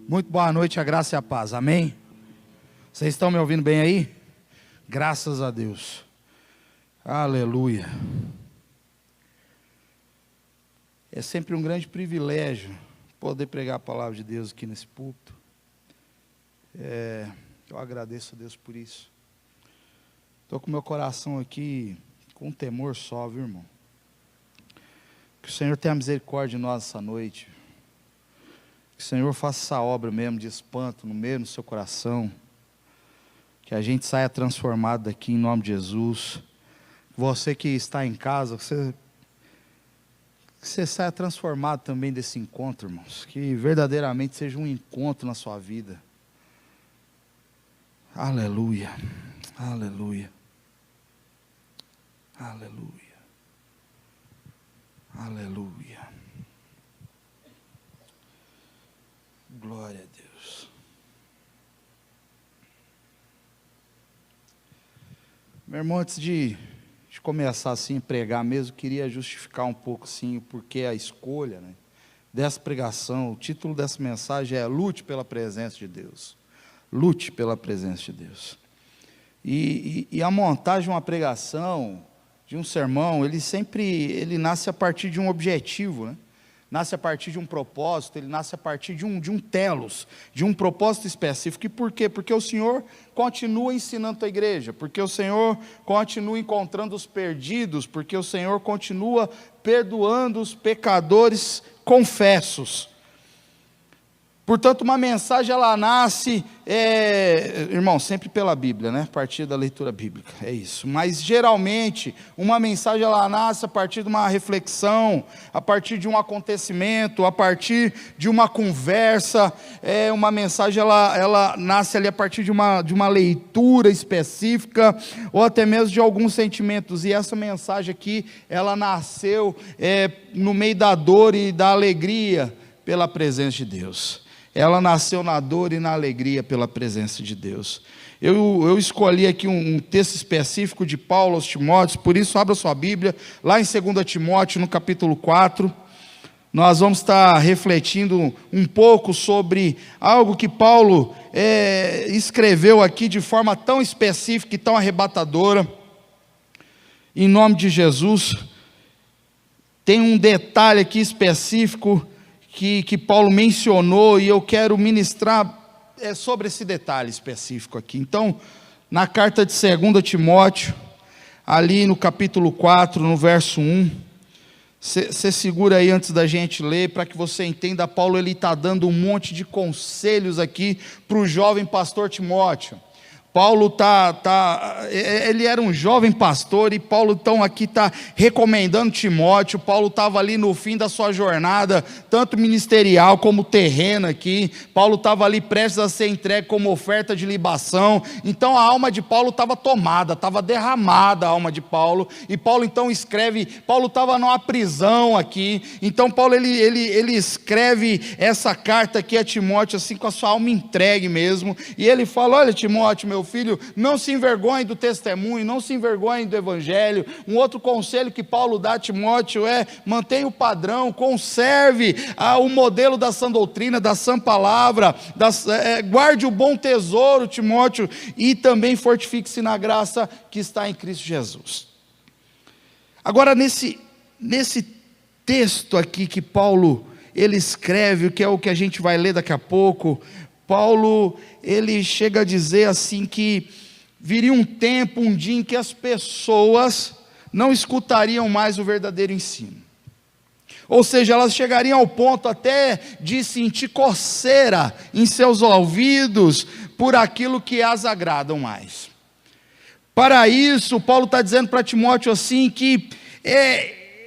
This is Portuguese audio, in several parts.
Muito boa noite, a graça e a paz, amém? Vocês estão me ouvindo bem aí? Graças a Deus, aleluia. É sempre um grande privilégio poder pregar a palavra de Deus aqui nesse púlpito. Eu agradeço a Deus por isso. Estou com meu coração aqui com um temor só, viu, irmão? Que o Senhor tenha misericórdia de nós essa noite. Que o Senhor faça essa obra mesmo de espanto no meio do seu coração. Que a gente saia transformado daqui em nome de Jesus. Você que está em casa, que você saia transformado também desse encontro, irmãos. Que verdadeiramente seja um encontro na sua vida. Aleluia, aleluia, aleluia, aleluia. Glória a Deus. Meu irmão, antes de começar assim a pregar mesmo, queria justificar um pouco assim o porquê a escolha, né, dessa pregação. O título dessa mensagem é Lute pela presença de Deus. Lute pela presença de Deus. E a montagem de uma pregação, de um sermão, ele nasce a partir de um objetivo, né? Nasce a partir de um propósito, ele nasce a partir de um telos, de um propósito específico. E por quê? Porque o Senhor continua ensinando a igreja, porque o Senhor continua encontrando os perdidos, porque o Senhor continua perdoando os pecadores confessos. Portanto, uma mensagem, ela nasce, irmão, sempre pela Bíblia, né? A partir da leitura bíblica, é isso. Mas, geralmente, uma mensagem, ela nasce a partir de uma reflexão, a partir de um acontecimento, a partir de uma conversa. Uma mensagem, ela nasce ali a partir de uma leitura específica, ou até mesmo de alguns sentimentos. E essa mensagem aqui, ela nasceu no meio da dor e da alegria pela presença de Deus. Ela nasceu na dor e na alegria pela presença de Deus. Eu escolhi aqui um texto específico de Paulo aos Timóteos, por isso abra sua Bíblia, lá em 2 Timóteo, no capítulo 4, nós vamos estar refletindo um pouco sobre algo que Paulo escreveu aqui de forma tão específica e tão arrebatadora. Em nome de Jesus, tem um detalhe aqui específico que Paulo mencionou, e eu quero ministrar sobre esse detalhe específico aqui. Então, na carta de 2 Timóteo, ali no capítulo 4, no verso 1, você segura aí antes da gente ler, para que você entenda. Paulo está dando um monte de conselhos aqui para o jovem pastor Timóteo. Paulo ele era um jovem pastor, e Paulo então aqui está recomendando Timóteo. Paulo estava ali no fim da sua jornada, tanto ministerial como terrena aqui. Paulo estava ali prestes a ser entregue como oferta de libação. Então a alma de Paulo estava tomada, estava derramada a alma de Paulo. E Paulo então escreve, Paulo estava numa prisão aqui. Então Paulo ele escreve essa carta aqui a Timóteo assim, com a sua alma entregue mesmo. E ele fala: olha, Timóteo, meu filho, não se envergonhe do testemunho, não se envergonhe do evangelho. Um outro conselho que Paulo dá a Timóteo é: mantenha o padrão, conserve o modelo da sã doutrina, da sã palavra, guarde o bom tesouro, Timóteo, e também fortifique-se na graça que está em Cristo Jesus. Agora, nesse texto aqui que Paulo ele escreve, que é o que a gente vai ler daqui a pouco, Paulo, ele chega a dizer assim que viria um tempo, um dia em que as pessoas não escutariam mais o verdadeiro ensino. Ou seja, elas chegariam ao ponto até de sentir coceira em seus ouvidos por aquilo que as agradam mais. Para isso, Paulo está dizendo para Timóteo assim que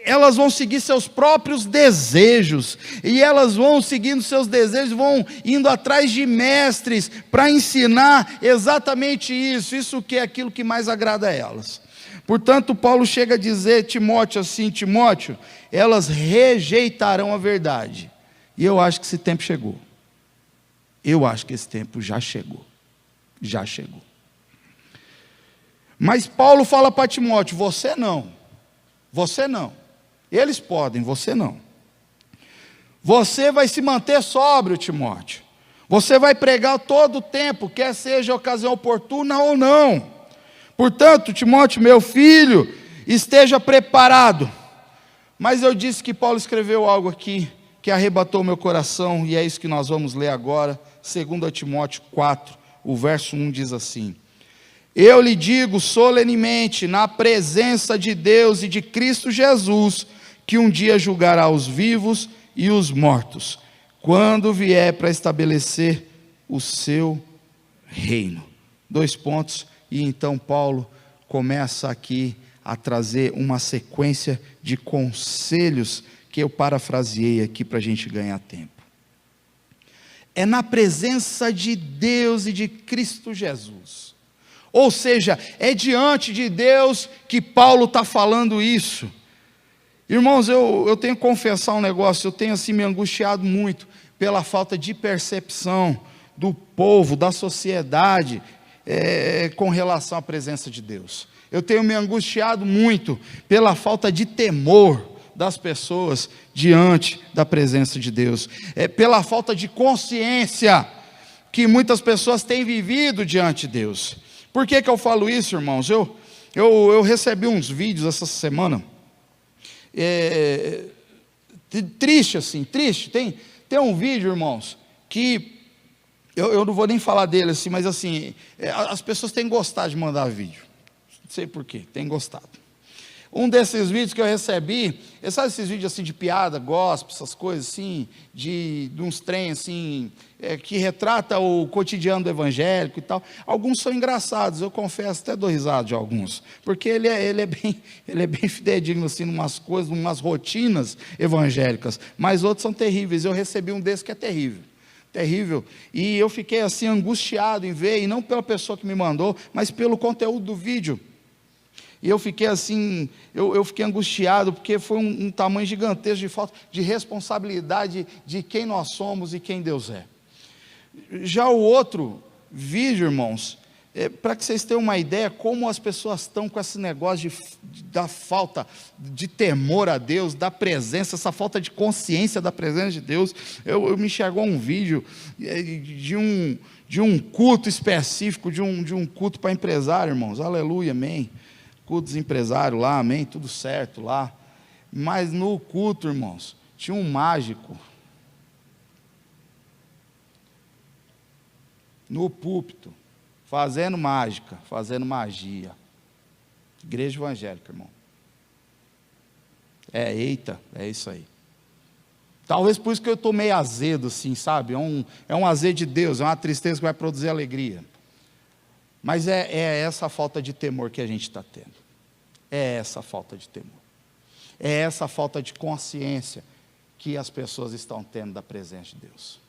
elas vão seguir seus próprios desejos, e elas vão seguindo seus desejos, vão indo atrás de mestres para ensinar exatamente isso que é aquilo que mais agrada a elas. Portanto, Paulo chega a dizer Timóteo assim: Timóteo, elas rejeitarão a verdade. E eu acho que esse tempo chegou. Eu acho que esse tempo já chegou. Já chegou. Mas Paulo fala para Timóteo: você não. Você não. Eles podem, você não. Você vai se manter sóbrio, Timóteo. Você vai pregar todo o tempo, quer seja ocasião oportuna ou não. Portanto, Timóteo, meu filho, esteja preparado. Mas eu disse que Paulo escreveu algo aqui que arrebatou meu coração, e é isso que nós vamos ler agora, 2 Timóteo 4, o verso 1 diz assim: eu lhe digo solenemente, na presença de Deus e de Cristo Jesus, que um dia julgará os vivos e os mortos, quando vier para estabelecer o seu reino. 2 pontos, e então Paulo começa aqui a trazer uma sequência de conselhos que eu parafraseei aqui para a gente ganhar tempo. É na presença de Deus e de Cristo Jesus. Ou seja, é diante de Deus que Paulo está falando isso. Irmãos, eu tenho que confessar um negócio, eu tenho assim me angustiado muito pela falta de percepção do povo, da sociedade, com relação à presença de Deus. Eu tenho me angustiado muito pela falta de temor das pessoas diante da presença de Deus, pela falta de consciência que muitas pessoas têm vivido diante de Deus. Por que eu falo isso, irmãos? Eu recebi uns vídeos essa semana, triste assim, triste. Tem um vídeo, irmãos, que eu não vou nem falar dele assim, mas assim, as pessoas têm gostado de mandar vídeo, não sei porquê, têm gostado. Um desses vídeos que eu recebi, sabe esses vídeos assim de piada, gospel, essas coisas assim, de uns trem assim, que retrata o cotidiano do evangélico e tal. Alguns são engraçados, eu confesso, até dou risada de alguns, porque ele é bem fidedigno assim, em umas coisas, em umas rotinas evangélicas, mas outros são terríveis. Eu recebi um desses que é terrível, e eu fiquei assim angustiado em ver, e não pela pessoa que me mandou, mas pelo conteúdo do vídeo. E eu fiquei assim, eu fiquei angustiado, porque foi um tamanho gigantesco de falta de responsabilidade de quem nós somos e quem Deus é. Já o outro vídeo, irmãos, para que vocês tenham uma ideia como as pessoas estão com esse negócio da falta de temor a Deus, da presença, essa falta de consciência da presença de Deus. Eu me chegou um vídeo de um culto específico, de um culto para empresário, irmãos, aleluia, amém. Culto dos empresários lá, amém, tudo certo lá. Mas no culto, irmãos, tinha um mágico no púlpito, fazendo mágica, fazendo magia. Igreja evangélica, irmão. Eita, é isso aí. Talvez por isso que eu estou meio azedo, assim, sabe? É um azedo de Deus, é uma tristeza que vai produzir alegria. Mas é essa falta de temor que a gente está tendo. É essa falta de temor. É essa falta de consciência que as pessoas estão tendo da presença de Deus.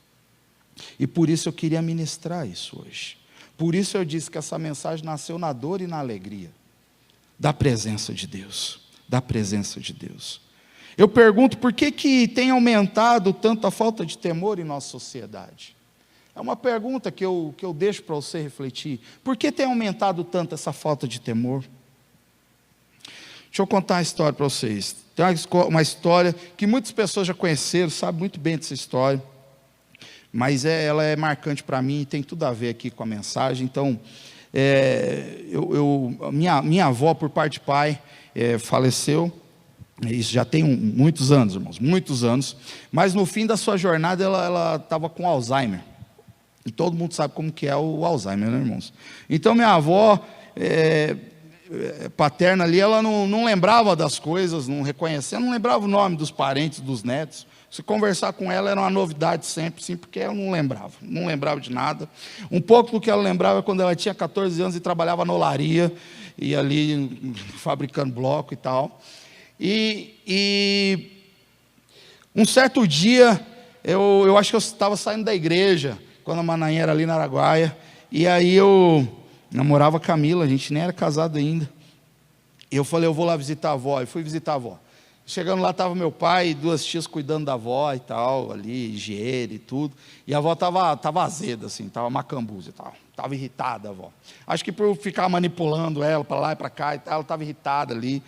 E por isso eu queria ministrar isso hoje. Por isso eu disse que essa mensagem nasceu na dor e na alegria da presença de Deus. Da presença de Deus. Eu pergunto, por que tem aumentado tanto a falta de temor em nossa sociedade? É uma pergunta que eu deixo para você refletir. Por que tem aumentado tanto essa falta de temor? Deixa eu contar uma história para vocês. Tem uma história que muitas pessoas já conheceram, sabem muito bem dessa história, mas ela é marcante para mim e tem tudo a ver aqui com a mensagem. Então, minha avó, por parte de pai, faleceu. Isso já tem muitos anos, irmãos, muitos anos. Mas no fim da sua jornada, ela estava com Alzheimer. E todo mundo sabe como que é o Alzheimer, né, irmãos? Então, minha avó paterna ali, ela não lembrava das coisas, não reconhecia, não lembrava o nome dos parentes, dos netos. Se conversar com ela era uma novidade sempre, sim, porque ela não lembrava de nada. Um pouco do que ela lembrava quando ela tinha 14 anos e trabalhava na olaria, e ali fabricando bloco e tal. E um certo dia, eu acho que eu estava saindo da igreja, quando a Manaim era ali na Araguaia, e aí eu namorava a Camila, a gente nem era casado ainda. E eu falei, eu vou lá visitar a avó, e fui visitar a avó. Chegando lá estava meu pai e 2 tias cuidando da avó e tal, ali, higiene e tudo. E a avó estava azeda, assim, estava macambuza e tal. Estava irritada a avó. Acho que por ficar manipulando ela para lá e para cá e tal, ela estava irritada ali.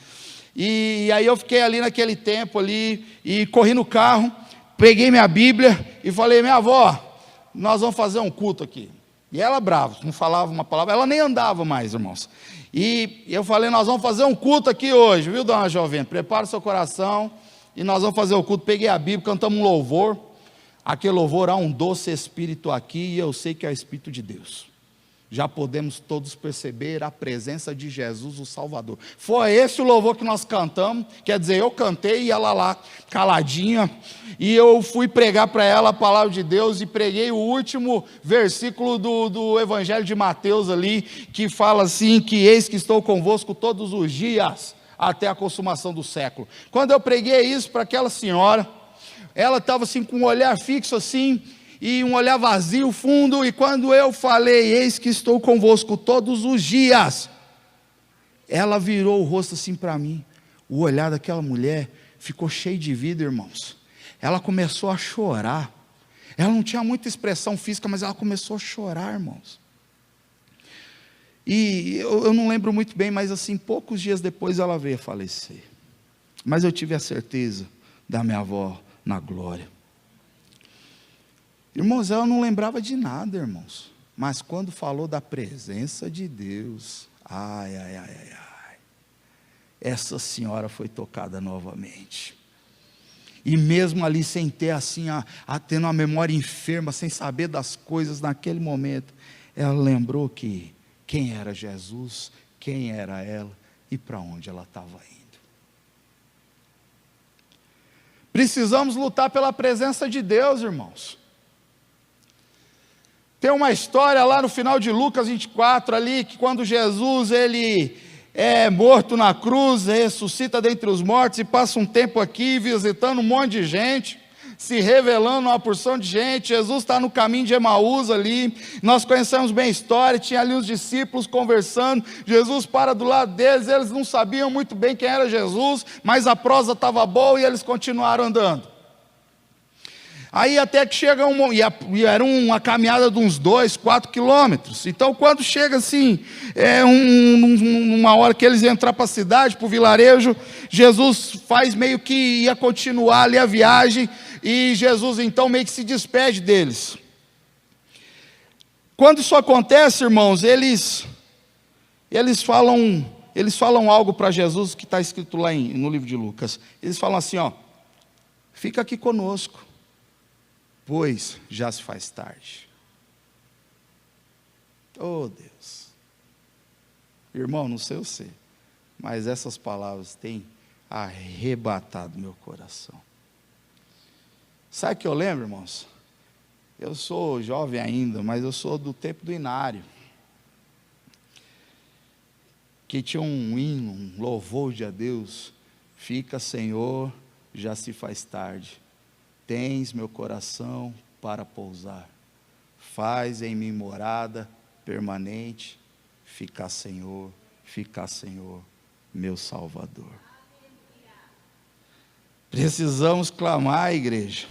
E aí eu fiquei ali naquele tempo ali, e corri no carro, peguei minha Bíblia e falei, minha avó, nós vamos fazer um culto aqui. E ela brava, não falava uma palavra, ela nem andava mais, irmãos. E eu falei, nós vamos fazer um culto aqui hoje, viu, dona Jovem? Prepara o seu coração e nós vamos fazer o culto. Peguei a Bíblia, cantamos um louvor. Aquele louvor, há um doce Espírito aqui, e eu sei que é o Espírito de Deus. Já podemos todos perceber a presença de Jesus, o Salvador. Foi esse o louvor que nós cantamos, quer dizer, eu cantei e ela lá, caladinha, e eu fui pregar para ela a palavra de Deus, e preguei o último versículo do Evangelho de Mateus ali, que fala assim, que eis que estou convosco todos os dias, até a consumação do século. Quando eu preguei isso para aquela senhora, ela estava assim com um olhar fixo assim, e um olhar vazio, fundo, e quando eu falei, eis que estou convosco todos os dias, ela virou o rosto assim para mim, o olhar daquela mulher ficou cheio de vida, irmãos, ela começou a chorar, ela não tinha muita expressão física, mas ela começou a chorar, irmãos, e eu não lembro muito bem, mas assim, poucos dias depois ela veio a falecer, mas eu tive a certeza da minha avó na glória. Irmãos, ela não lembrava de nada, irmãos, mas quando falou da presença de Deus, ai, essa senhora foi tocada novamente, e mesmo ali sem ter assim, tendo uma memória enferma, sem saber das coisas naquele momento, ela lembrou que quem era Jesus, quem era ela, e para onde ela estava indo. Precisamos lutar pela presença de Deus, irmãos. Tem uma história lá no final de Lucas 24, ali, que quando Jesus, ele é morto na cruz, ressuscita dentre os mortos, e passa um tempo aqui, visitando um monte de gente, se revelando uma porção de gente. Jesus está no caminho de Emaús ali, nós conhecemos bem a história, tinha ali os discípulos conversando, Jesus para do lado deles, eles não sabiam muito bem quem era Jesus, mas a prosa estava boa e eles continuaram andando. Aí até que chega e era uma caminhada de uns 2, 4 quilômetros, então quando chega assim, uma hora que eles entram para a cidade, para o vilarejo, Jesus faz meio que ia continuar ali a viagem, e Jesus então meio que se despede deles. Quando isso acontece, irmãos, eles falam algo para Jesus, que está escrito lá no livro de Lucas, eles falam assim, fica aqui conosco, pois já se faz tarde. Oh Deus, irmão, não sei você, mas essas palavras têm arrebatado meu coração. Sabe o que eu lembro, irmãos? Eu sou jovem ainda, mas eu sou do tempo do Inário, que tinha um hino, um louvor de a Deus, fica Senhor, já se faz tarde, tens meu coração para pousar, faz em mim morada permanente, fica Senhor, meu Salvador. Precisamos clamar, igreja,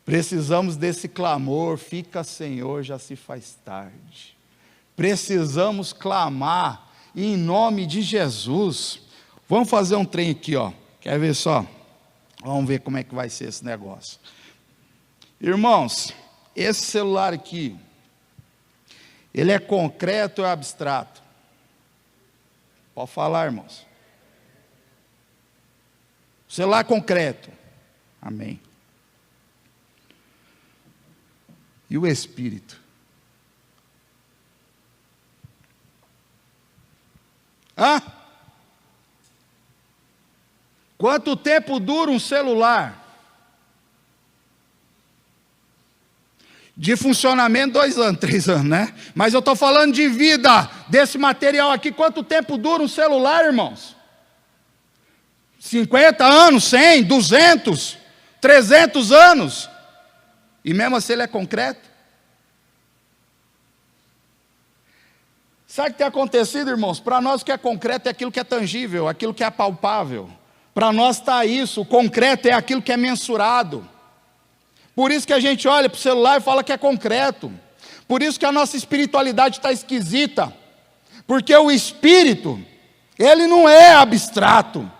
precisamos desse clamor, fica Senhor, já se faz tarde, precisamos clamar em nome de Jesus. Vamos fazer um trem aqui, quer ver só? Vamos ver como é que vai ser esse negócio. Irmãos, esse celular aqui, ele é concreto ou é abstrato? Pode falar, irmãos. O celular é concreto. Amém. E o Espírito? Quanto tempo dura um celular? De funcionamento 2 anos, 3 anos, né? Mas eu estou falando de vida, desse material aqui. Quanto tempo dura um celular, irmãos? 50 anos, 100, 200, 300 anos. E mesmo assim ele é concreto? Sabe o que tem acontecido, irmãos? Para nós o que é concreto é aquilo que é tangível, aquilo que é palpável. Para nós está isso, o concreto é aquilo que é mensurado. Por isso que a gente olha para o celular e fala que é concreto. Por isso que a nossa espiritualidade está esquisita. Porque o Espírito, ele não é abstrato.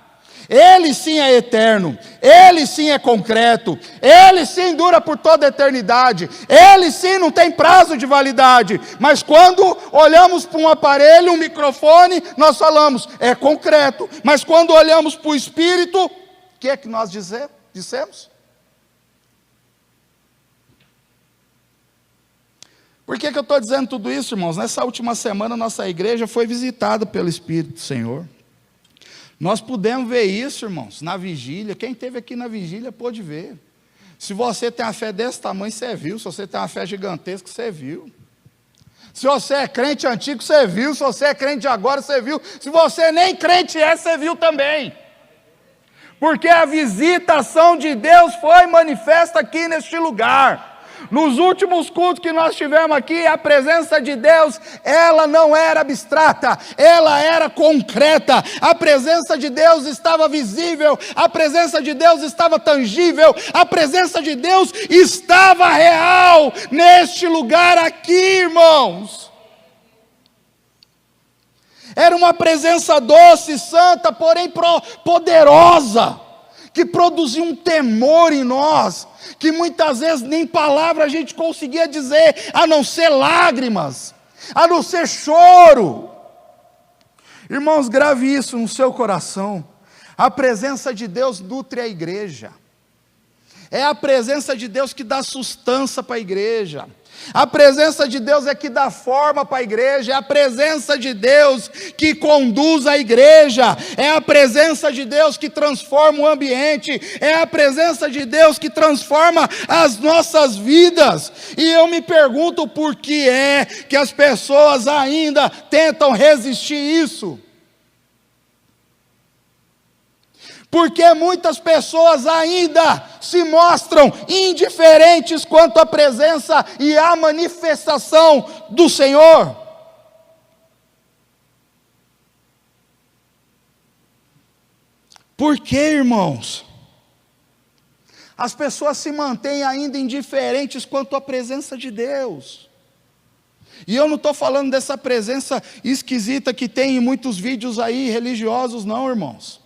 Ele sim é eterno, Ele sim é concreto, Ele sim dura por toda a eternidade, Ele sim não tem prazo de validade, mas quando olhamos para um aparelho, um microfone, nós falamos, é concreto, mas quando olhamos para o Espírito, o que é que nós dissemos? Por que eu estou dizendo tudo isso, irmãos? Nessa última semana, nossa igreja foi visitada pelo Espírito do Senhor. Nós pudemos ver isso, irmãos, na vigília. Quem esteve aqui na vigília pôde ver. Se você tem uma fé desse tamanho, você viu. Se você tem uma fé gigantesca, você viu. Se você é crente antigo, você viu. Se você é crente de agora, você viu. Se você nem crente é, você viu também. Porque a visitação de Deus foi manifesta aqui neste lugar. Nos últimos cultos que nós tivemos aqui, a presença de Deus, ela não era abstrata, ela era concreta. A presença de Deus estava visível, a presença de Deus estava tangível, a presença de Deus estava real neste lugar aqui, irmãos. Era uma presença doce, santa, porém poderosa, que produzia um temor em nós, que muitas vezes nem palavra a gente conseguia dizer, a não ser lágrimas, a não ser choro. Irmãos, grave isso no seu coração. A presença de Deus nutre a igreja. É a presença de Deus que dá sustância para a igreja. A presença de Deus é que dá forma para a igreja, é a presença de Deus que conduz a igreja, é a presença de Deus que transforma o ambiente, é a presença de Deus que transforma as nossas vidas. E eu me pergunto por que é que as pessoas ainda tentam resistir isso. Porque muitas pessoas ainda se mostram indiferentes quanto à presença e à manifestação do Senhor. Por que, irmãos? As pessoas se mantêm ainda indiferentes quanto à presença de Deus. E eu não estou falando dessa presença esquisita que tem em muitos vídeos aí religiosos, não, irmãos.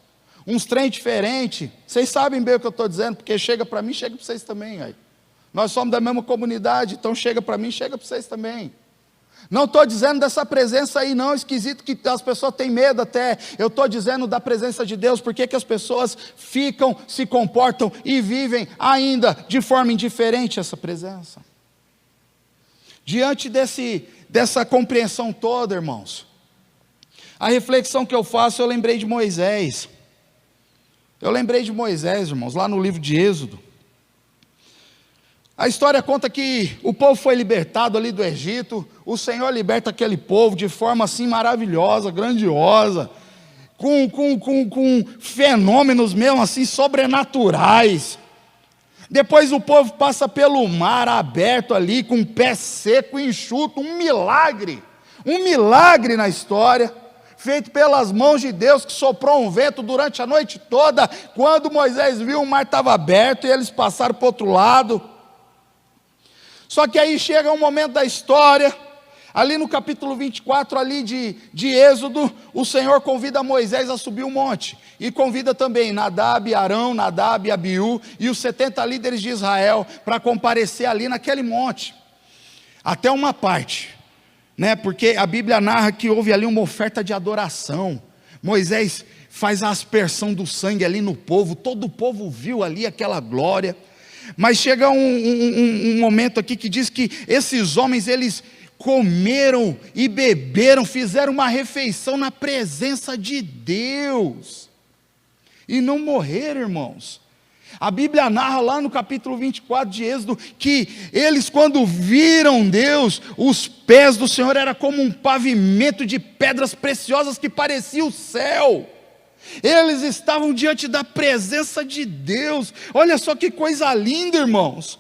Uns trem diferentes, vocês sabem bem o que eu estou dizendo, porque chega para mim, chega para vocês também. Aí. Nós somos da mesma comunidade, então chega para mim, chega para vocês também. Não estou dizendo dessa presença aí não, esquisito, que as pessoas têm medo até. Eu estou dizendo da presença de Deus, porque que as pessoas ficam, se comportam e vivem ainda de forma indiferente a essa presença. Diante dessa compreensão toda, irmãos, a reflexão que eu faço, eu lembrei de Moisés. Eu lembrei de Moisés, irmãos, lá no livro de Êxodo. A história conta que o povo foi libertado ali do Egito, o Senhor liberta aquele povo de forma assim maravilhosa, grandiosa, com fenômenos mesmo assim sobrenaturais. Depois o povo passa pelo mar aberto ali, com o pé seco e enxuto, um milagre na história, feito pelas mãos de Deus, que soprou um vento durante a noite toda. Quando Moisés viu, o mar estava aberto e eles passaram para o outro lado. Só que aí chega um momento da história, ali no capítulo 24 ali de Êxodo, o Senhor convida Moisés a subir o monte, e convida também Nadab, Arão, Nadab, Abiú, e os 70 líderes de Israel, para comparecer ali naquele monte, até uma parte, né? Porque a Bíblia narra que houve ali uma oferta de adoração. Moisés faz a aspersão do sangue ali no povo, todo o povo viu ali aquela glória. Mas chega um momento aqui que diz que esses homens, eles comeram e beberam, fizeram uma refeição na presença de Deus, e não morreram, irmãos. A Bíblia narra lá no capítulo 24 de Êxodo, que eles, quando viram Deus, os pés do Senhor eram como um pavimento de pedras preciosas que parecia o céu. Eles estavam diante da presença de Deus. Olha só que coisa linda, irmãos.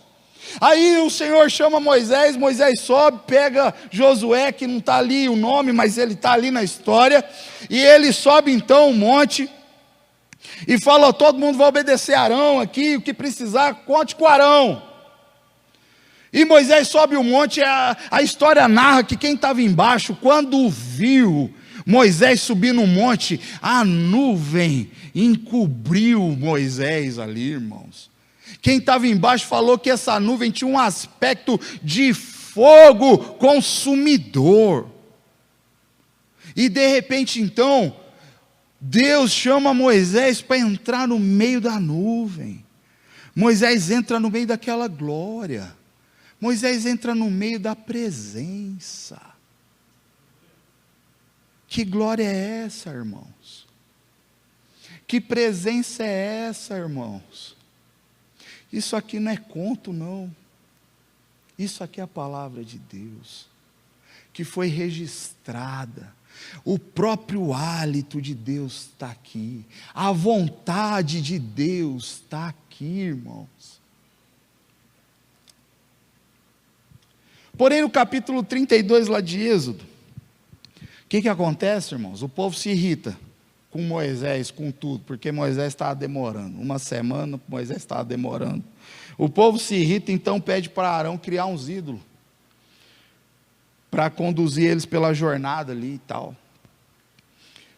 Aí o Senhor chama Moisés, Moisés sobe, pega Josué, que não está ali o nome, mas ele está ali na história, e ele sobe então o monte, e fala: todo mundo vai obedecer Arão aqui, o que precisar, conte com Arão. E Moisés sobe o monte, a história narra que quem estava embaixo, quando viu Moisés subiu no monte, a nuvem encobriu Moisés ali, irmãos. Quem estava embaixo falou que essa nuvem tinha um aspecto de fogo consumidor. E de repente então, Deus chama Moisés para entrar no meio da nuvem. Moisés entra no meio daquela glória. Moisés entra no meio da presença. Que glória é essa, irmãos? Que presença é essa, irmãos? Isso aqui não é conto, não. Isso aqui é a palavra de Deus, que foi registrada. O próprio hálito de Deus está aqui. A vontade de Deus está aqui, irmãos. Porém, no capítulo 32 lá de Êxodo, o que acontece, irmãos? O povo se irrita com Moisés, com tudo, porque Moisés estava demorando. Uma semana, Moisés estava demorando. O povo se irrita, então pede para Arão criar uns ídolos, para conduzir eles pela jornada ali e tal.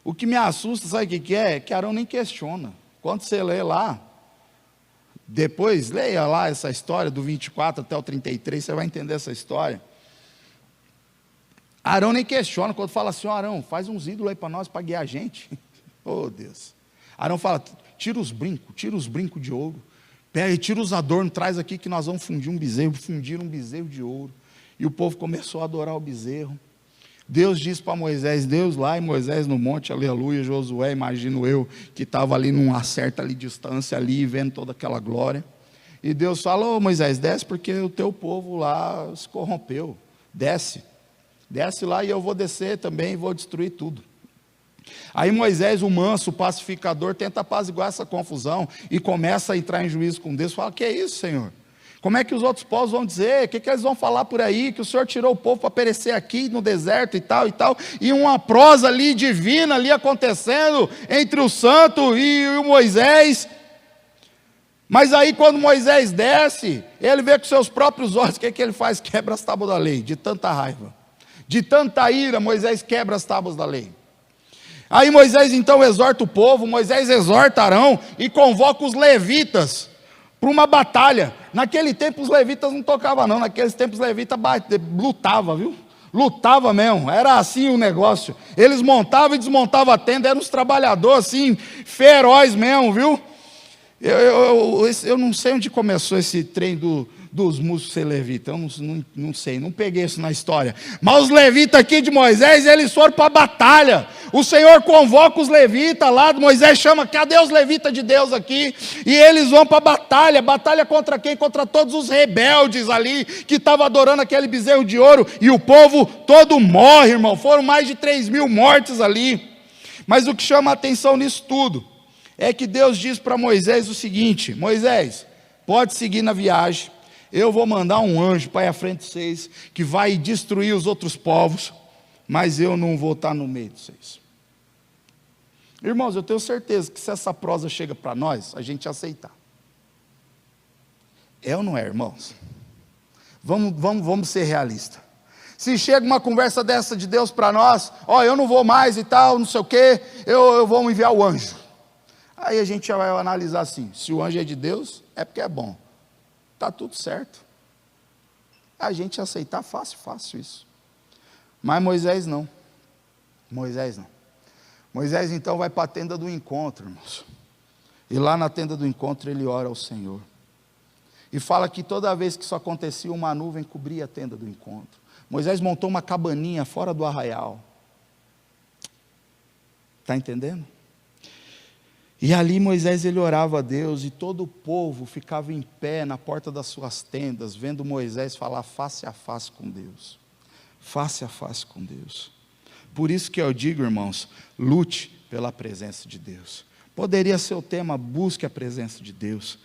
O que me assusta, sabe o que é? Que Arão nem questiona. Quando você lê lá, depois leia lá essa história do 24 até o 33, você vai entender essa história. Arão nem questiona, quando fala assim, Arão, faz uns ídolos aí para nós, para guiar a gente. Oh Deus. Arão fala, tira os brincos de ouro, pega, tira os adornos, traz aqui que nós vamos fundir um bezerro de ouro. E o povo começou a adorar o bezerro. Deus disse para Moisés, Deus lá e Moisés no monte, aleluia, Josué, imagino eu, que estava ali numa certa ali, distância ali, vendo toda aquela glória. E Deus falou, Moisés, desce porque o teu povo lá se corrompeu, desce lá e eu vou descer também e vou destruir tudo. Aí Moisés, o manso, o pacificador, tenta apaziguar essa confusão e começa a entrar em juízo com Deus, fala, que é isso, Senhor? Como é que os outros povos vão dizer? O que eles vão falar por aí? Que o Senhor tirou o povo para perecer aqui no deserto e tal, e uma prosa ali divina ali acontecendo entre o santo e o Moisés. Mas aí quando Moisés desce, ele vê com seus próprios olhos, o que ele faz? Quebra as tábuas da lei, de tanta raiva, de tanta ira, Moisés quebra as tábuas da lei. Aí Moisés então exorta o povo, Moisés exorta Arão e convoca os levitas para uma batalha. Naquele tempo os levitas não tocavam não, naqueles tempos os levitas lutavam, viu? Lutava mesmo, era assim o negócio. Eles montavam e desmontavam a tenda, eram uns trabalhadores assim, feroz mesmo, viu? Eu não sei onde começou esse trem dos músicos ser levita, eu não sei, não peguei isso na história. Mas os levitas aqui de Moisés, eles foram para a batalha. O Senhor convoca os levitas lá, Moisés chama, cadê os levitas de Deus aqui? E eles vão para a batalha. Batalha contra quem? Contra todos os rebeldes ali, que estavam adorando aquele bezerro de ouro, e o povo todo morre, irmão. Foram mais de 3.000 mortes ali. Mas o que chama a atenção nisso tudo é que Deus diz para Moisés o seguinte, Moisés, pode seguir na viagem, eu vou mandar um anjo para ir à frente de vocês, que vai destruir os outros povos, mas eu não vou estar no meio de vocês. Irmãos, eu tenho certeza que se essa prosa chega para nós, a gente aceitar. É ou não é, irmãos? Vamos ser realistas. Se chega uma conversa dessa de Deus para nós, eu não vou mais e tal, não sei o quê, eu vou enviar o anjo. Aí a gente já vai analisar assim, se o anjo é de Deus, é porque é bom. Está tudo certo. A gente aceitar fácil isso. Mas Moisés não. Moisés então vai para a tenda do encontro, irmãos. E lá na tenda do encontro ele ora ao Senhor. E fala que toda vez que isso acontecia, uma nuvem cobria a tenda do encontro. Moisés montou uma cabaninha fora do arraial. Está entendendo? E ali Moisés ele orava a Deus e todo o povo ficava em pé na porta das suas tendas, vendo Moisés falar face a face com Deus. Face a face com Deus. Por isso que eu digo, irmãos, lute pela presença de Deus. Poderia ser o tema, busque a presença de Deus.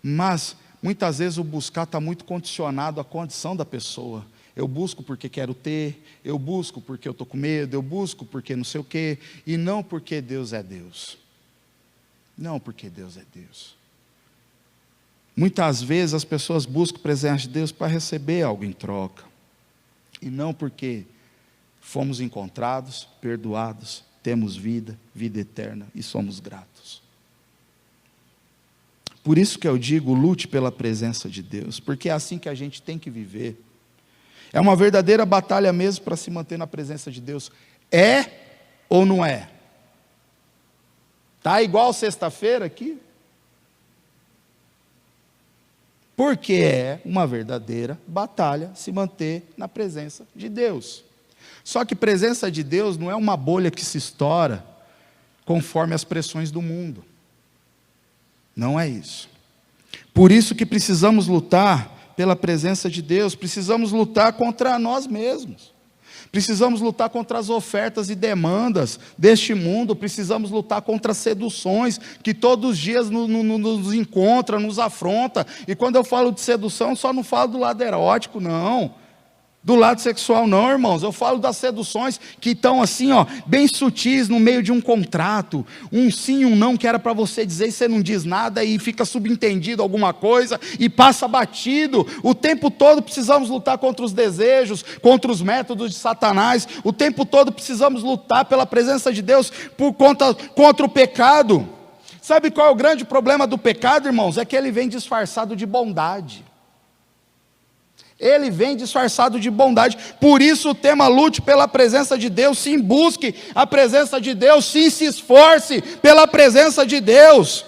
Mas muitas vezes o buscar está muito condicionado à condição da pessoa. Eu busco porque quero ter, eu busco porque eu estou com medo, eu busco porque não sei o quê, e não porque Deus é Deus. Não porque Deus é Deus. Muitas vezes as pessoas buscam a presença de Deus para receber algo em troca. E não porque fomos encontrados, perdoados, temos vida, vida eterna e somos gratos. Por isso que eu digo, lute pela presença de Deus, porque é assim que a gente tem que viver. É uma verdadeira batalha mesmo para se manter na presença de Deus. É ou não é? Está igual sexta-feira aqui? Porque é uma verdadeira batalha se manter na presença de Deus. Só que presença de Deus não é uma bolha que se estoura conforme as pressões do mundo. Não é isso. Por isso que precisamos lutar pela presença de Deus, precisamos lutar contra nós mesmos. Precisamos lutar contra as ofertas e demandas deste mundo, precisamos lutar contra as seduções que todos os dias nos encontra, nos afronta. E quando eu falo de sedução, só não falo do lado erótico, não. Do lado sexual não, irmãos, eu falo das seduções que estão assim, bem sutis no meio de um contrato, um sim e um não, que era para você dizer e você não diz nada e fica subentendido alguma coisa e passa batido. O tempo todo precisamos lutar contra os desejos, contra os métodos de Satanás, o tempo todo precisamos lutar pela presença de Deus contra o pecado. Sabe qual é o grande problema do pecado, irmãos? É que ele vem disfarçado de bondade. Ele vem disfarçado de bondade. Por isso o tema lute pela presença de Deus. Sim, busque a presença de Deus. Sim, se esforce pela presença de Deus.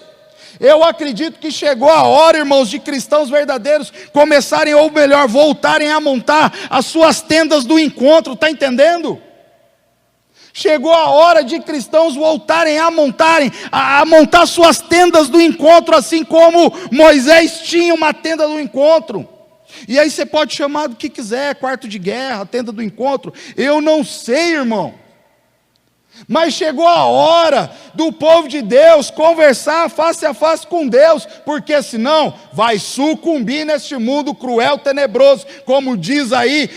Eu acredito que chegou a hora, irmãos, de cristãos verdadeiros começarem, ou melhor, voltarem a montar as suas tendas do encontro. Está entendendo? Chegou a hora de cristãos voltarem a montar suas tendas do encontro, assim como Moisés tinha uma tenda do encontro. E aí você pode chamar do que quiser, quarto de guerra, tenda do encontro, eu não sei, irmão. Mas chegou a hora do povo de Deus conversar face a face com Deus, porque senão vai sucumbir neste mundo cruel, tenebroso, como diz aí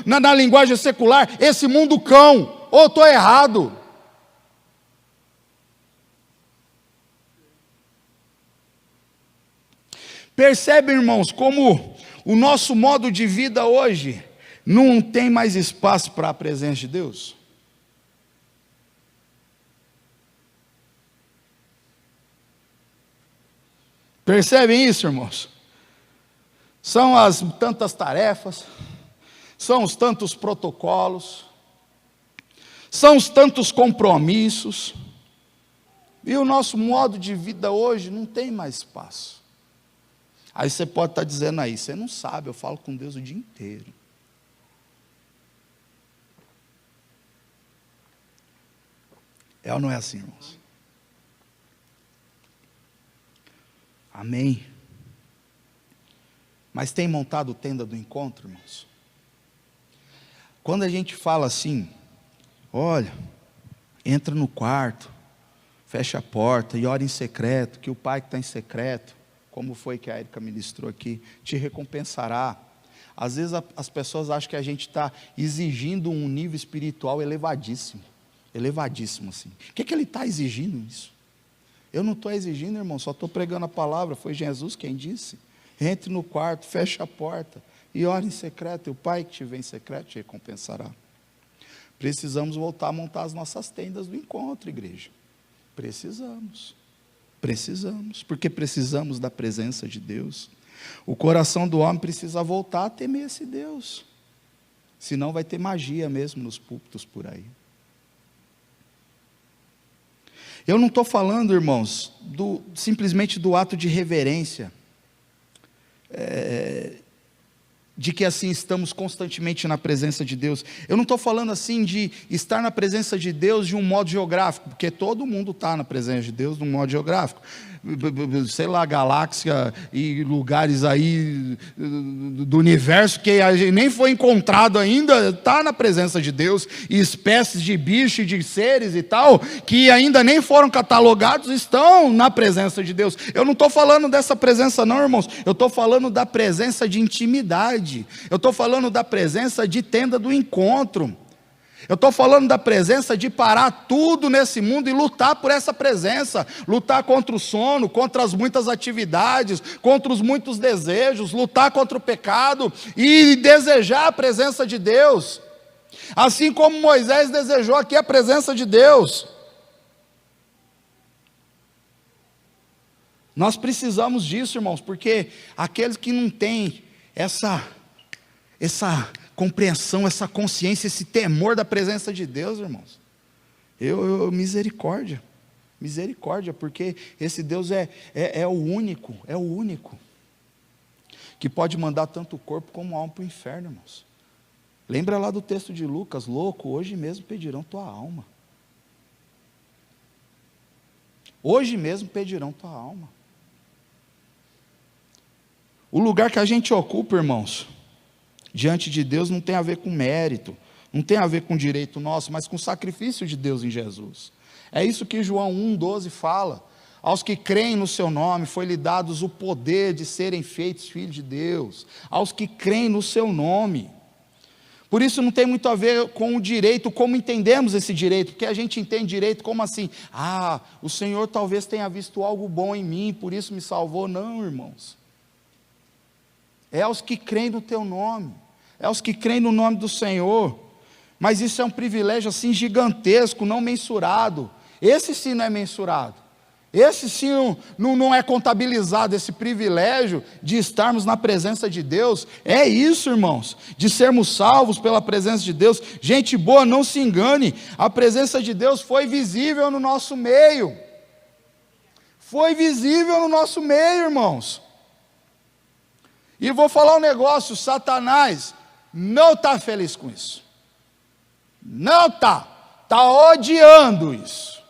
na linguagem secular, esse mundo cão. Ou estou errado? Percebe, irmãos, como o nosso modo de vida hoje não tem mais espaço para a presença de Deus? Percebem isso, irmãos? São as tantas tarefas, são os tantos protocolos, são os tantos compromissos, e o nosso modo de vida hoje não tem mais espaço. Aí você pode estar dizendo aí, você não sabe, eu falo com Deus o dia inteiro. É ou não é assim, irmãos? Amém. Mas tem montado tenda do encontro, irmãos? Quando a gente fala assim, olha, entra no quarto, fecha a porta e ora em secreto, que o Pai que está em secreto, como foi que a Érica ministrou aqui, te recompensará. Às vezes as pessoas acham que a gente está exigindo um nível espiritual elevadíssimo assim. O que ele está exigindo isso? Eu não estou exigindo, irmão, só estou pregando a palavra, foi Jesus quem disse. Entre no quarto, fecha a porta e ore em secreto, e o Pai que te vê em secreto te recompensará. Precisamos voltar a montar as nossas tendas do encontro, igreja. Precisamos, porque precisamos da presença de Deus. O coração do homem precisa voltar a temer esse Deus, senão vai ter magia mesmo nos púlpitos por aí. Eu não estou falando, irmãos, simplesmente do ato de reverência, de que assim estamos constantemente na presença de Deus. Eu não estou falando assim de estar na presença de Deus de um modo geográfico, porque todo mundo está na presença de Deus de um modo geográfico. Sei lá, galáxia e lugares aí do universo que nem foi encontrado ainda, está na presença de Deus, e espécies de bichos e de seres e tal, que ainda nem foram catalogados, estão na presença de Deus. Eu não estou falando dessa presença não, irmãos, eu estou falando da presença de intimidade, eu estou falando da presença de tenda do encontro. Eu estou falando da presença de parar tudo nesse mundo e lutar por essa presença, lutar contra o sono, contra as muitas atividades, contra os muitos desejos, lutar contra o pecado e desejar a presença de Deus. Assim como Moisés desejou aqui a presença de Deus. Nós precisamos disso, irmãos, porque aqueles que não têm essa compreensão, essa consciência, esse temor da presença de Deus, irmãos, misericórdia, porque esse Deus é o único, que pode mandar tanto o corpo como a alma para o inferno, irmãos. Lembra lá do texto de Lucas, louco, hoje mesmo pedirão tua alma. Hoje mesmo pedirão tua alma. O lugar que a gente ocupa, irmãos, diante de Deus não tem a ver com mérito, não tem a ver com direito nosso, mas com o sacrifício de Deus em Jesus. É isso que João 1,12 fala. Aos que creem no seu nome foi-lhe dados o poder de serem feitos filhos de Deus. Aos que creem no seu nome. Por isso não tem muito a ver com o direito, como entendemos esse direito, porque a gente entende direito como assim, o Senhor talvez tenha visto algo bom em mim, por isso me salvou. Não, irmãos. É aos que creem no teu nome, é aos que creem no nome do Senhor, mas isso é um privilégio assim gigantesco, não mensurado. Esse sim não é mensurado, esse sim não é contabilizado, esse privilégio de estarmos na presença de Deus. É isso, irmãos, de sermos salvos pela presença de Deus. Gente boa, não se engane, a presença de Deus foi visível no nosso meio, irmãos. E vou falar um negócio, Satanás não está feliz com isso. Não está odiando isso.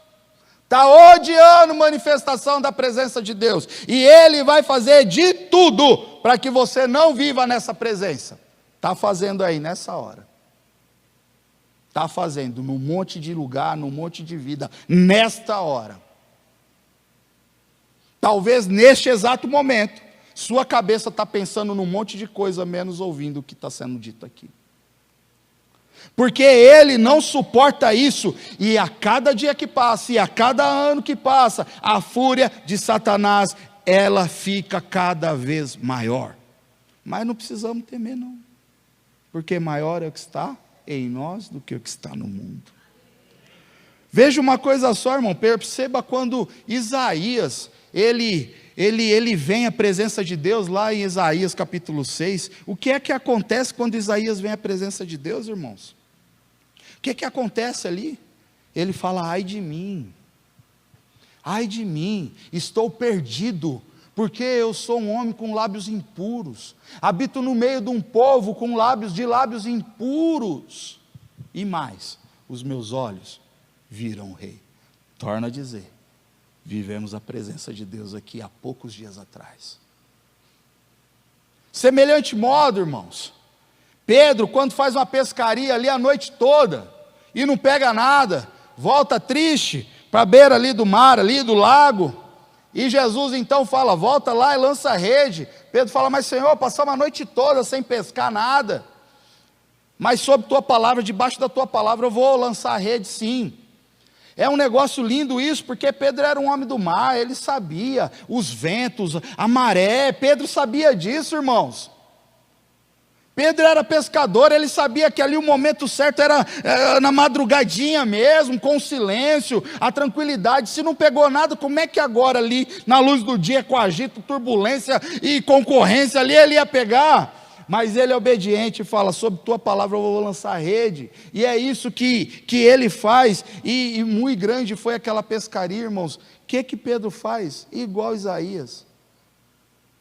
Está odiando manifestação da presença de Deus. E ele vai fazer de tudo para que você não viva nessa presença. Está fazendo aí nessa hora. Está fazendo num monte de lugar, num monte de vida, nesta hora. Talvez neste exato momento, sua cabeça está pensando num monte de coisa, menos ouvindo o que está sendo dito aqui. Porque ele não suporta isso, e a cada dia que passa, e a cada ano que passa, a fúria de Satanás, ela fica cada vez maior. Mas não precisamos temer não, porque maior é o que está em nós do que o que está no mundo. Veja uma coisa só, irmão, perceba quando Isaías, ele vem à presença de Deus, lá em Isaías capítulo 6, o que é que acontece quando Isaías vem à presença de Deus, irmãos? O que é que acontece ali? Ele fala, ai de mim, estou perdido, porque eu sou um homem com lábios impuros, habito no meio de um povo com lábios impuros, e mais, os meus olhos viram o rei. Torna a dizer, vivemos a presença de Deus aqui há poucos dias atrás. Semelhante modo, irmãos, Pedro, quando faz uma pescaria ali a noite toda, e não pega nada, volta triste, para a beira ali do mar, ali do lago, e Jesus então fala, volta lá e lança a rede. Pedro fala, mas Senhor, passamos a noite toda sem pescar nada, mas sob tua palavra, debaixo da tua palavra eu vou lançar a rede sim. É um negócio lindo isso, porque Pedro era um homem do mar, ele sabia os ventos, a maré, Pedro sabia disso, irmãos. Pedro era pescador, ele sabia que ali o momento certo era na madrugadinha mesmo, com o silêncio, a tranquilidade. Se não pegou nada, como é que agora ali, na luz do dia, com agito, turbulência e concorrência ali, ele ia pegar? Mas ele é obediente e fala, sob tua palavra eu vou lançar a rede. E é isso que ele faz, e muito grande foi aquela pescaria, irmãos. O que Pedro faz? Igual Isaías.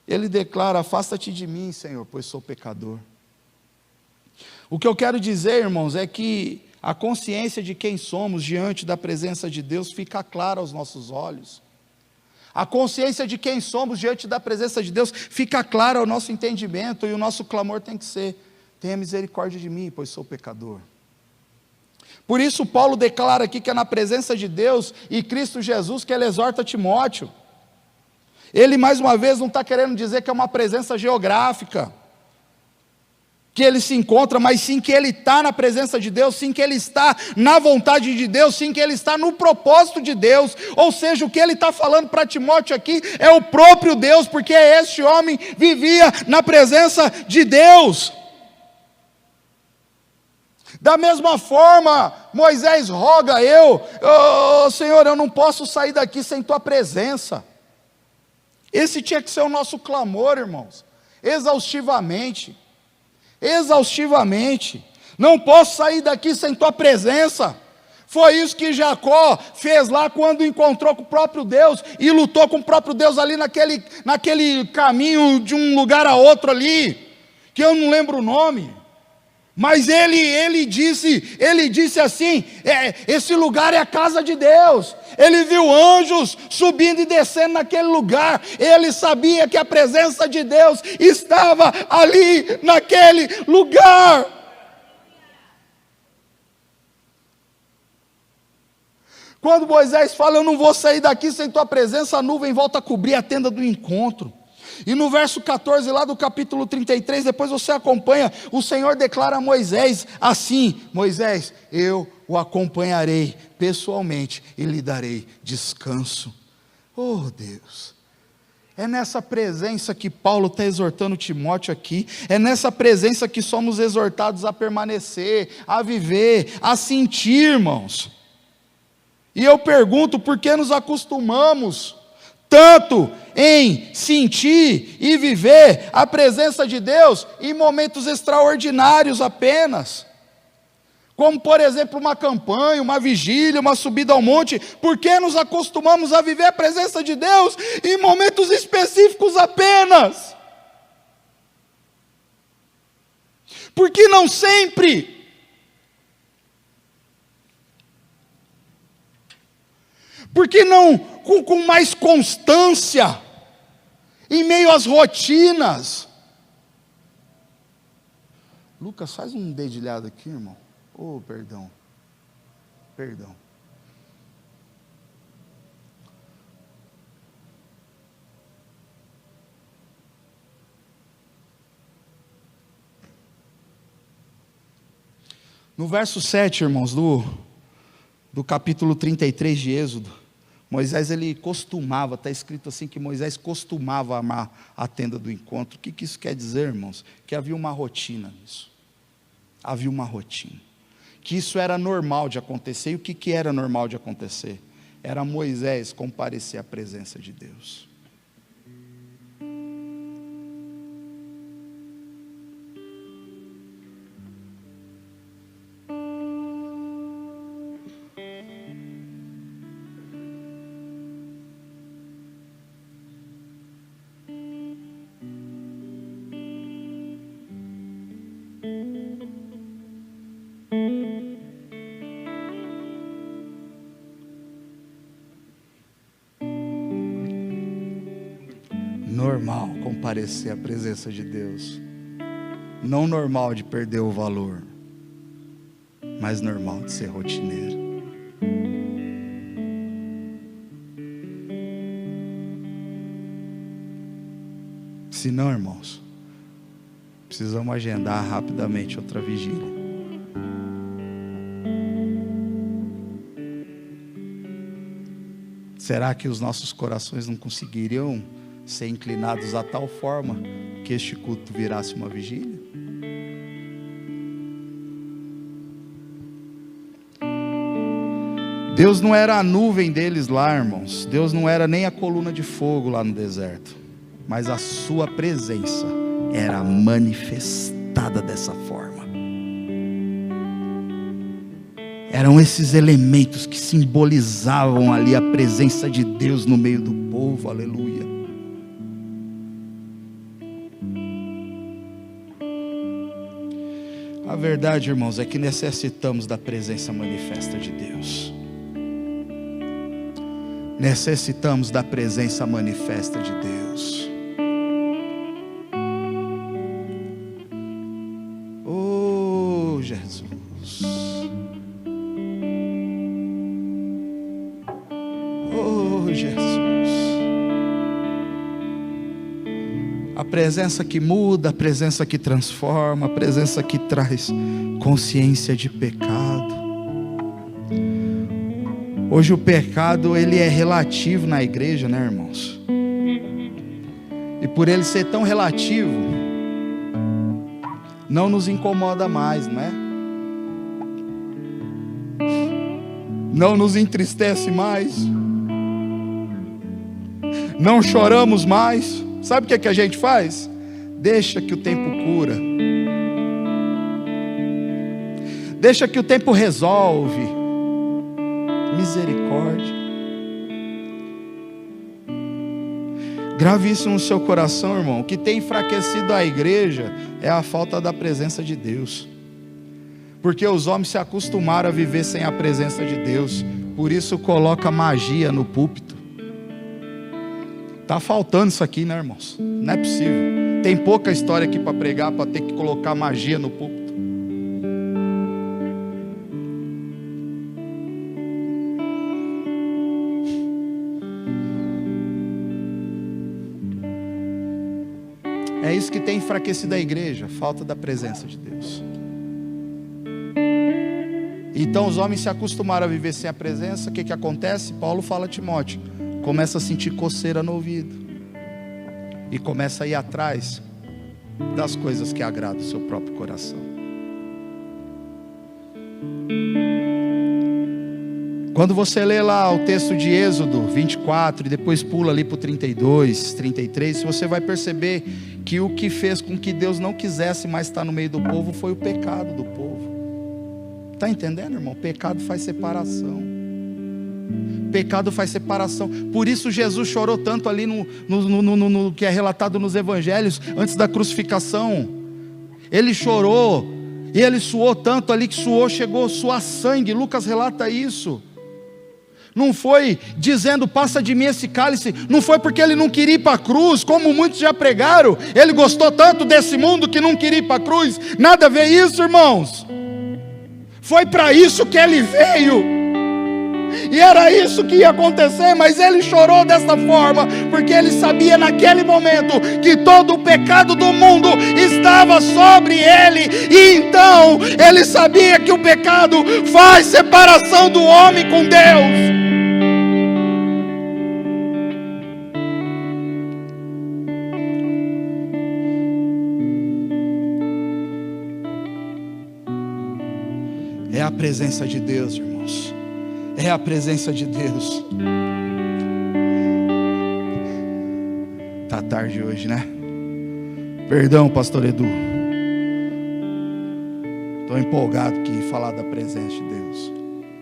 Ele declara, afasta-te de mim, Senhor, pois sou pecador. O que eu quero dizer, irmãos, é que a consciência de quem somos diante da presença de Deus fica clara aos nossos olhos. A consciência de quem somos diante da presença de Deus fica clara ao nosso entendimento, e o nosso clamor tem que ser, tenha misericórdia de mim, pois sou pecador. Por isso Paulo declara aqui que é na presença de Deus e Cristo Jesus que ele exorta Timóteo. Ele mais uma vez não está querendo dizer que é uma presença geográfica, que ele se encontra, mas sim que ele está na presença de Deus, sim que ele está na vontade de Deus, sim que ele está no propósito de Deus. Ou seja, o que ele está falando para Timóteo aqui é o próprio Deus, porque este homem vivia na presença de Deus. Da mesma forma, Moisés roga Senhor, eu não posso sair daqui sem tua presença. Esse tinha que ser o nosso clamor, irmãos, exaustivamente, não posso sair daqui sem tua presença. Foi isso que Jacó fez lá quando encontrou com o próprio Deus e lutou com o próprio Deus ali naquele caminho de um lugar a outro ali, que eu não lembro o nome. Mas ele disse assim, esse lugar é a casa de Deus. Ele viu anjos subindo e descendo naquele lugar. Ele sabia que a presença de Deus estava ali naquele lugar. Quando Moisés fala, eu não vou sair daqui sem tua presença, a nuvem volta a cobrir a tenda do encontro. E no verso 14 lá do capítulo 33, depois você acompanha, o Senhor declara a Moisés assim: Moisés, eu o acompanharei pessoalmente e lhe darei descanso. Oh Deus, é nessa presença que Paulo está exortando Timóteo aqui, é nessa presença que somos exortados a permanecer, a viver, a sentir, irmãos. E eu pergunto, por que nos acostumamos tanto em sentir e viver a presença de Deus em momentos extraordinários apenas? Como por exemplo uma campanha, uma vigília, uma subida ao monte. Por que nos acostumamos a viver a presença de Deus em momentos específicos apenas? Por que não sempre? Por que não com mais constância, em meio às rotinas? Lucas, faz um dedilhado aqui, irmão. Oh, perdão. No verso 7, irmãos, do capítulo 33 de Êxodo, Moisés, ele costumava, está escrito assim, que Moisés costumava amar a tenda do encontro. O que isso quer dizer, irmãos? Que havia uma rotina nisso. Havia uma rotina. Que isso era normal de acontecer. E o que era normal de acontecer? Era Moisés comparecer à presença de Deus. Normal comparecer à presença de Deus, não normal de perder o valor, mas normal de ser rotineiro. Se não, irmãos, precisamos agendar rapidamente outra vigília. Será que os nossos corações não conseguiriam ser inclinados a tal forma que este culto virasse uma vigília? Deus não era a nuvem deles lá, irmãos. Deus não era nem a coluna de fogo lá no deserto, mas a sua presença era manifestada dessa forma. Eram esses elementos que simbolizavam ali a presença de Deus no meio do povo. Aleluia. A verdade, irmãos, é que necessitamos da presença manifesta de Deus. Necessitamos da presença manifesta de Deus. Oh, Jesus. Oh, Jesus. A presença que muda, a presença que transforma, a presença que traz consciência de pecado. Hoje o pecado, ele é relativo na igreja, né, irmãos? E por ele ser tão relativo, não nos incomoda mais, não é? não nos entristece mais, não choramos mais. Sabe o que a gente faz? Deixa que o tempo cura, deixa que o tempo resolve. Misericórdia. Grave isso no seu coração, irmão. O que tem enfraquecido a igreja é a falta da presença de Deus, porque os homens se acostumaram a viver sem a presença de Deus, por isso coloca magia no púlpito. Está faltando isso aqui, né, irmãos? Não é possível. Tem pouca história aqui para pregar, para ter que colocar magia no púlpito. É isso que tem enfraquecido a igreja, falta da presença de Deus. Então os homens se acostumaram a viver sem a presença. O que acontece? Paulo fala a Timóteo: começa a sentir coceira no ouvido e começa a ir atrás das coisas que agradam o seu próprio coração. Quando você lê lá o texto de Êxodo 24 e depois pula ali para o 32, 33, você vai perceber que o que fez com que Deus não quisesse mais estar no meio do povo foi o pecado do povo. Está entendendo, irmão? Pecado faz separação. Pecado faz separação. Por isso Jesus chorou tanto ali no que é relatado nos evangelhos, antes da crucificação. Ele chorou, e ele suou tanto ali que chegou a suar sangue. Lucas relata isso. Não foi dizendo: passa de mim esse cálice. Não foi porque ele não queria ir para a cruz, como muitos já pregaram. Ele gostou tanto desse mundo que não queria ir para a cruz. Nada a ver isso, irmãos. Foi para isso que ele veio, e era isso que ia acontecer. Mas ele chorou dessa forma, porque ele sabia naquele momento que todo o pecado do mundo estava sobre ele. E então ele sabia que o pecado faz separação do homem com Deus. É a presença de Deus, irmãos. É a presença de Deus. Tá tarde hoje, né? Perdão, pastor Edu. Estou empolgado aqui em falar da presença de Deus.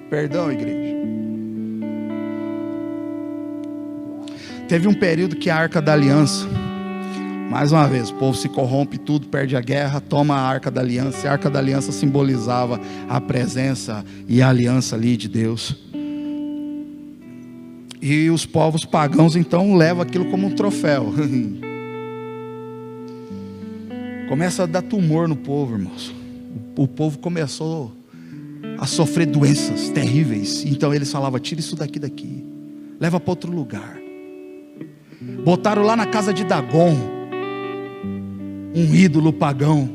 Perdão, igreja. Teve um período que a Arca da Aliança, mais uma vez, o povo se corrompe, tudo, perde a guerra, toma a Arca da Aliança. E a Arca da Aliança simbolizava a presença e a aliança ali de Deus. E os povos pagãos então levam aquilo como um troféu. Começa a dar tumor no povo, irmãos. O povo começou a sofrer doenças terríveis. Então eles falavam: tira isso daqui, leva para outro lugar. Botaram lá na casa de Dagon, um ídolo pagão.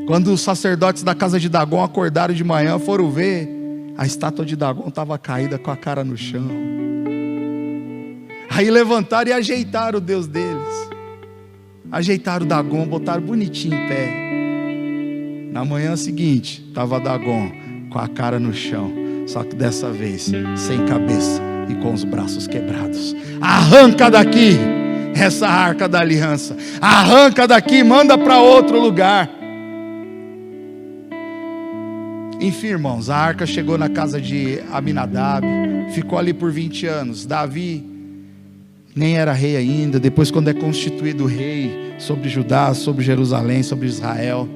Quando os sacerdotes da casa de Dagon acordaram de manhã, foram ver, a estátua de Dagon estava caída com a cara no chão. Aí levantaram e ajeitaram o Deus deles. Ajeitaram o Dagon, botaram bonitinho em pé. Na manhã seguinte, estava Dagon com a cara no chão, só que dessa vez sem cabeça e com os braços quebrados. Arranca daqui essa Arca da Aliança. Arranca daqui, manda para outro lugar. Enfim, irmãos, a arca chegou na casa de Aminadab, ficou ali por 20 anos. Davi nem era rei ainda. Depois, quando é constituído rei sobre Judá, sobre Jerusalém, sobre Israel,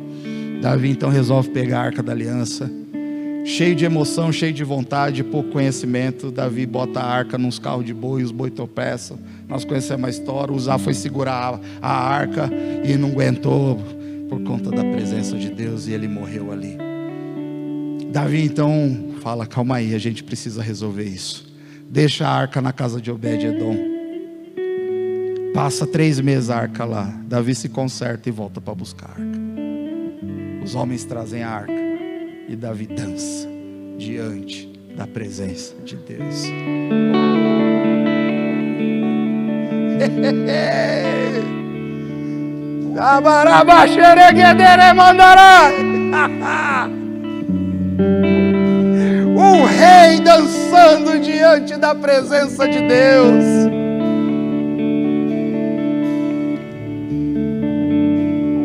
Davi então resolve pegar a Arca da Aliança. Cheio de emoção, cheio de vontade, pouco conhecimento, Davi bota a arca nos carros de boi, os boi tropeçam. Nós conhecemos a história. Uzá foi segurar a arca e não aguentou por conta da presença de Deus, e ele morreu ali. Davi então fala: calma aí, a gente precisa resolver isso. Deixa a arca na casa de Obed-edom. Passa 3 meses a arca lá. Davi se conserta e volta para buscar a arca. Os homens trazem a arca e Davi dança diante da presença de Deus. Um rei dançando diante da presença de Deus.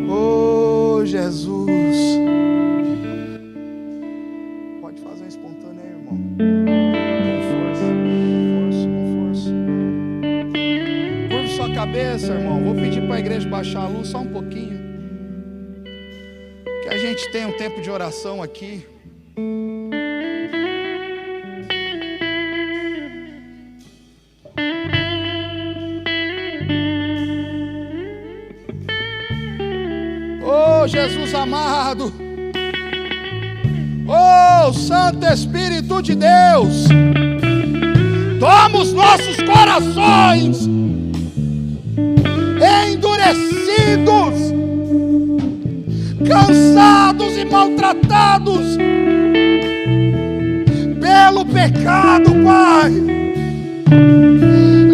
Oh, Jesus. Pode fazer um espontâneo aí, irmão. Com força, com força. Curve sua cabeça, irmão. Vou pedir para a igreja baixar a luz só um pouquinho. Que a gente tenha um tempo de oração aqui. Oh, Jesus amado, oh, Santo Espírito de Deus, toma os nossos corações endurecidos, cansados e maltratados pelo pecado, Pai.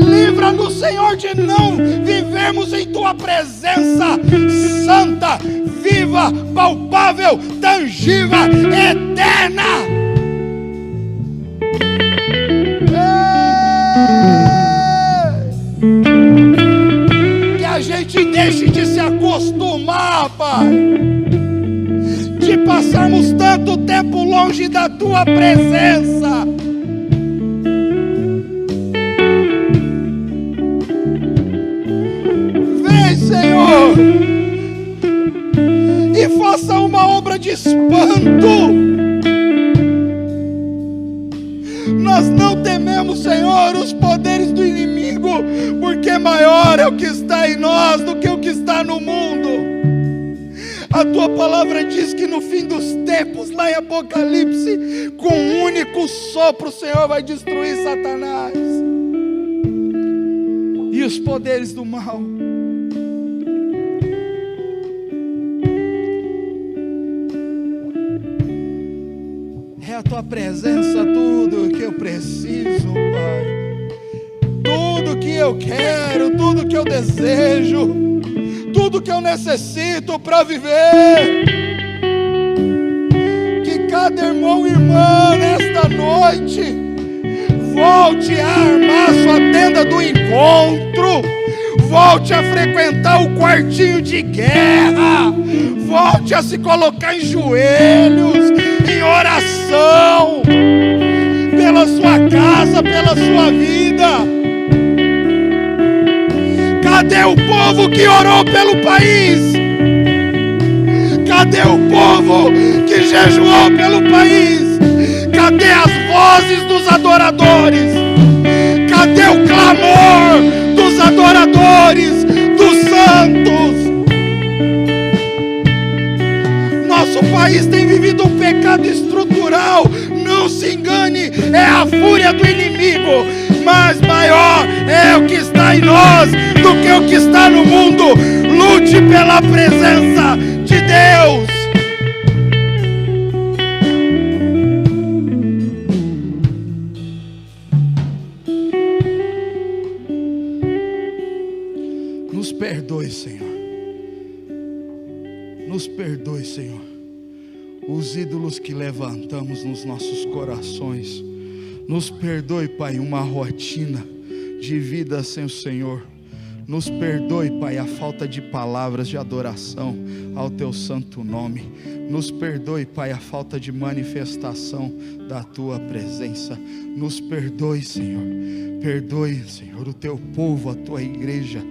Livra-nos, Senhor, de não vivermos em Tua presença santa, viva, palpável, tangível, eterna. Que a gente deixe de se acostumar, Pai, de passarmos tanto tempo longe da Tua presença. Senhor, e faça uma obra de espanto. Nós não tememos, Senhor, os poderes do inimigo, porque maior é o que está em nós do que o que está no mundo. A Tua palavra diz que no fim dos tempos, lá em Apocalipse, com um único sopro o Senhor vai destruir Satanás e os poderes do mal. A Tua presença, tudo que eu preciso, Pai, tudo que eu quero, tudo que eu desejo, tudo que eu necessito para viver. Que cada irmão e irmã nesta noite volte a armar sua tenda do encontro, volte a frequentar o quartinho de guerra, volte a se colocar em joelhos, em oração, pela sua casa, pela sua vida. Cadê o povo que orou pelo país? Cadê o povo que jejuou pelo país? Cadê as vozes dos adoradores? Cadê o clamor dos adoradores, dos santos? Nosso país tem vivido um pecado estrutural. Não se engane, é a fúria do inimigo, mas maior é o que está em nós do que o que está no mundo. Lute pela presença de Deus. Nos perdoe, Senhor. Nos perdoe, Senhor, os ídolos que levantamos nos nossos corações. Nos perdoe, Pai, uma rotina de vida sem o Senhor. Nos perdoe, Pai, a falta de palavras de adoração ao Teu santo nome. Nos perdoe, Pai, a falta de manifestação da Tua presença. Nos perdoe, Senhor. Perdoe, Senhor, o Teu povo, a Tua igreja.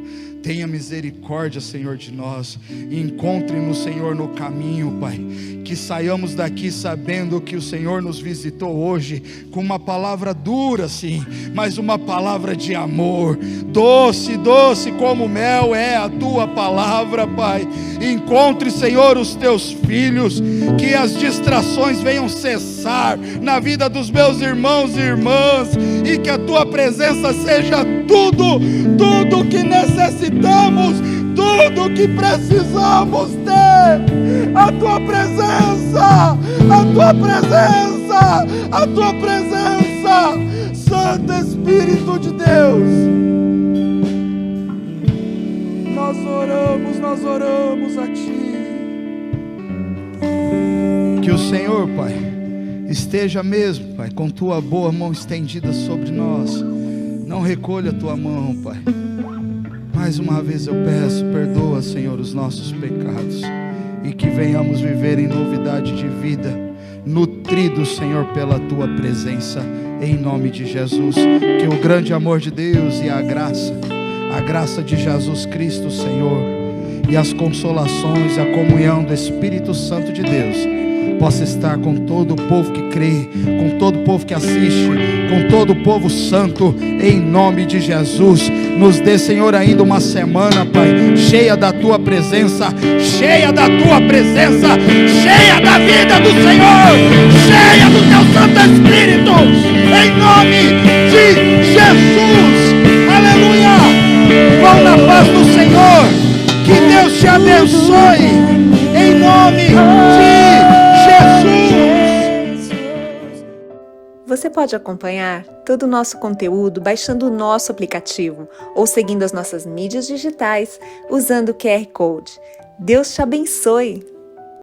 Tenha misericórdia, Senhor, de nós. Encontre-nos, Senhor, no caminho, Pai. Que saiamos daqui sabendo que o Senhor nos visitou hoje com uma palavra dura, sim, mas uma palavra de amor. Doce, doce como mel é a Tua palavra, Pai. Encontre, Senhor, os Teus filhos. Que as distrações venham cessar na vida dos meus irmãos e irmãs. E que a Tua presença seja tudo, tudo que necessitamos, tudo que precisamos ter. A Tua presença, a Tua presença, a Tua presença, Santo Espírito de Deus. Nós oramos a Ti. Que o Senhor, Pai, Esteja mesmo, Pai, com tua boa mão estendida sobre nós. Não recolha a tua mão, Pai. Mais uma vez eu peço, perdoa, Senhor, os nossos pecados, e que venhamos viver em novidade de vida, nutridos, Senhor, pela tua presença, em nome de Jesus. Que o grande amor de Deus e a graça de Jesus Cristo, Senhor, e as consolações, a comunhão do Espírito Santo de Deus possa estar com todo o povo que crê, com todo o povo que assiste, com todo o povo santo, em nome de Jesus. Nos dê, Senhor, ainda uma semana, Pai, cheia da tua presença, cheia da tua presença, cheia da vida do Senhor, cheia do teu Santo Espírito, em nome de Jesus. Aleluia. Vão na paz do Senhor. Que Deus te abençoe, em nome de Jesus. Você pode acompanhar todo o nosso conteúdo baixando o nosso aplicativo ou seguindo as nossas mídias digitais usando o QR Code. Deus te abençoe!